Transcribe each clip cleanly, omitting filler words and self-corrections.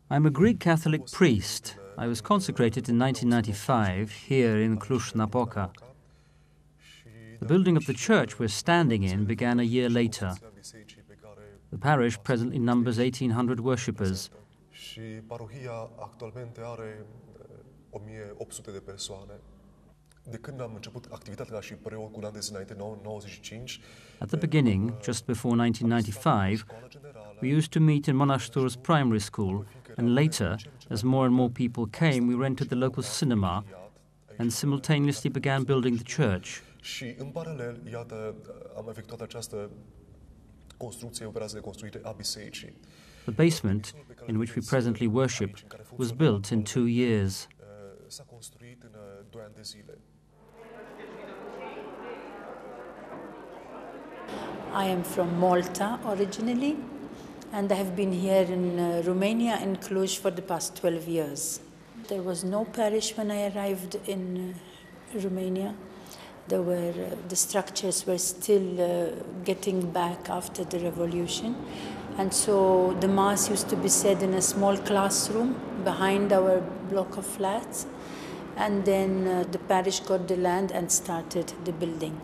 I'm a Greek Catholic priest. I was consecrated in 1995 here in Cluj-Napoca. The building of the church we're standing in began a year later. The parish presently numbers 1,800 worshippers. At the beginning, just before 1995, we used to meet in Monastur's primary school, and later, as more and more people came, we rented the local cinema and simultaneously began building the church. The basement, in which we presently worship, was built in 2 years. I am from Malta originally, and I have been here in Romania, in Cluj, for the past 12 years. There was no parish when I arrived in Romania. The structures were still getting back after the revolution. And so the Mass used to be said in a small classroom behind our block of flats. And then the parish got the land and started the building.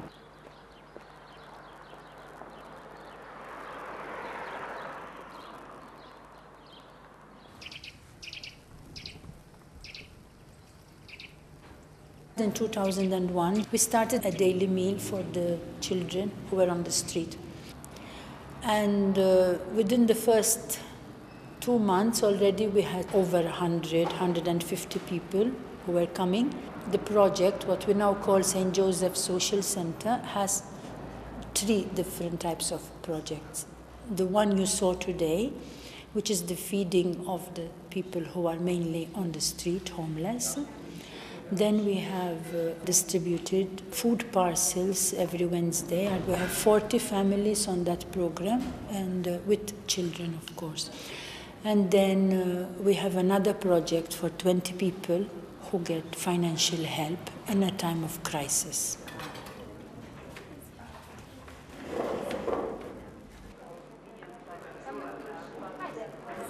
In 2001, we started a daily meal for the children who were on the street. And within the first 2 months already, we had over 150 people who were coming. The project, what we now call St. Joseph Social Center, has 3 different types of projects. The one you saw today, which is the feeding of the people who are mainly on the street, homeless. Then we have distributed food parcels every Wednesday, and we have 40 families on that program, and with children, of course. And then we have another project for 20 people who get financial help in a time of crisis.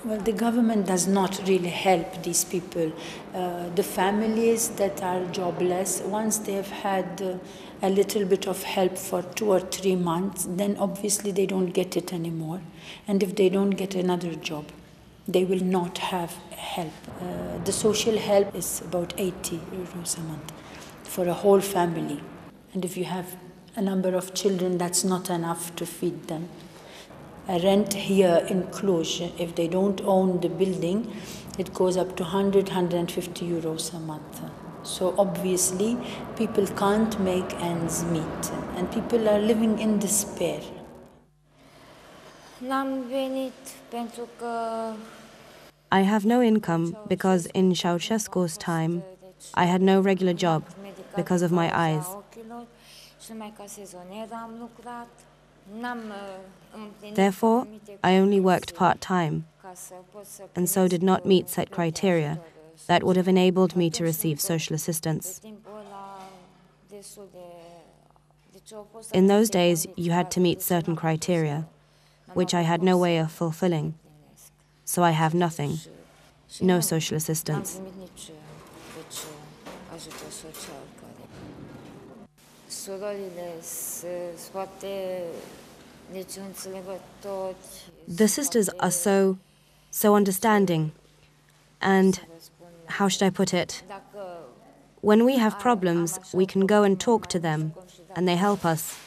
Well, the government does not really help these people. The families that are jobless, once they have had a little bit of help for 2 or 3 months, then obviously they don't get it anymore. And if they don't get another job, they will not have help. The social help is about 80 euros a month for a whole family. And if you have a number of children, that's not enough to feed them. A rent here in Cluj, if they don't own the building, it goes up to 150 euros a month. So obviously, people can't make ends meet, and people are living in despair. I have no income because in Ceausescu's time, I had no regular job because of my eyes. Therefore, I only worked part-time, and so did not meet set criteria that would have enabled me to receive social assistance. In those days, you had to meet certain criteria, which I had no way of fulfilling. So I have nothing, no social assistance. The sisters are so understanding, and how should I put it? When we have problems, we can go and talk to them, and they help us.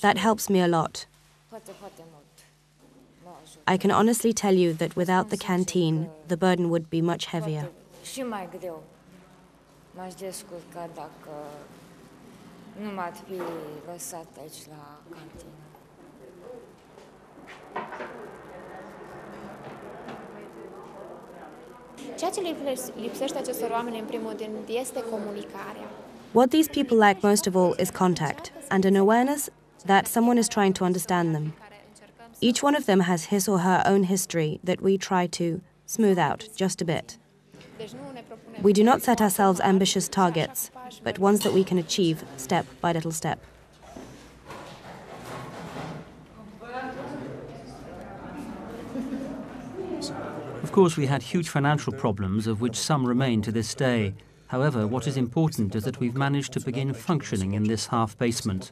That helps me a lot. I can honestly tell you that without the canteen, the burden would be much heavier. What these people lack most of all is contact and an awareness that someone is trying to understand them. Each one of them has his or her own history that we try to smooth out just a bit. We do not set ourselves ambitious targets, but ones that we can achieve step by little step. course, we had huge financial problems, of which some remain to this day. However, what is important is that we've managed to begin functioning in this half-basement.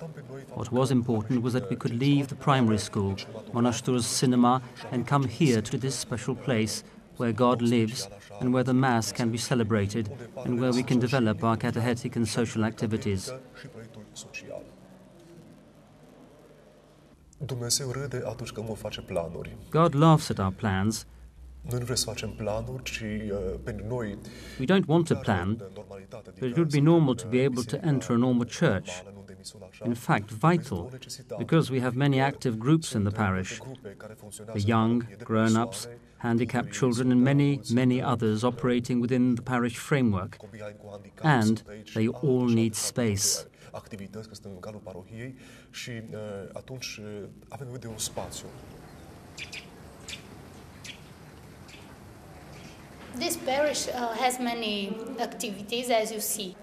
What was important was that we could leave the primary school, Monastur's cinema, and come here to this special place where God lives and where the Mass can be celebrated and where we can develop our catechetic and social activities. God laughs at our plans. We don't want to plan, but it would be normal to be able to enter a normal church. In fact, vital, because we have many active groups in the parish. The young, grown-ups, handicapped children and many, many others operating within the parish framework. And they all need space. This parish has many activities, as you see.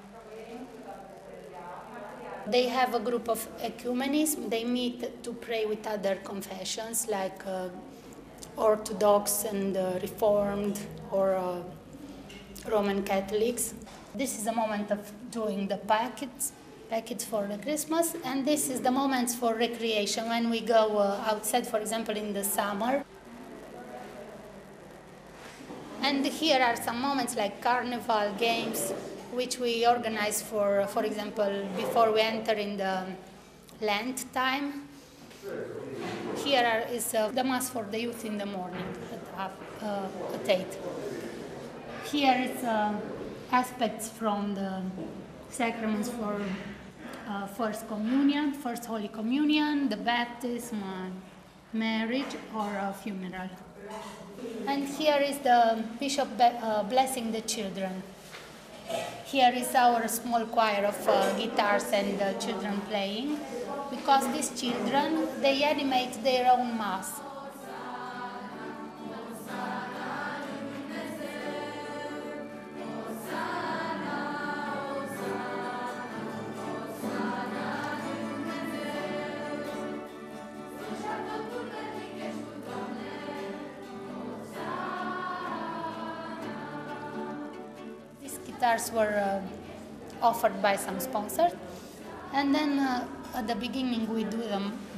They have a group of ecumenism. They meet to pray with other confessions like Orthodox and Reformed or Roman Catholics. This is a moment of doing the packets for the Christmas, and this is the moments for recreation when we go outside, for example, in the summer. And here are some moments like carnival games, which we organize for example, before we enter in the Lent time. Here is the Mass for the youth in the morning at 8. Here is aspects from the sacraments for First Communion, First Holy Communion, the baptism, marriage, or funeral. And here is the bishop blessing the children. Here is our small choir of guitars and children playing, because these children, they animate their own Mass. Guitars were offered by some sponsors, and then at the beginning we do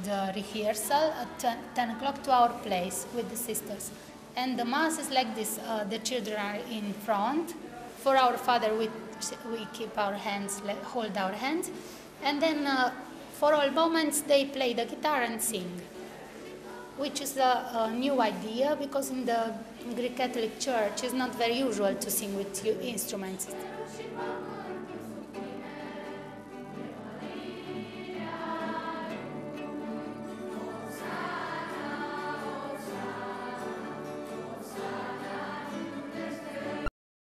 the rehearsal at 10 o'clock to our place with the sisters. And the Mass is like this, the children are in front. For our Father we keep our hands, hold our hands, and then for all moments they play the guitar and sing, which is a new idea, because in the Greek Catholic Church it's not very usual to sing with instruments.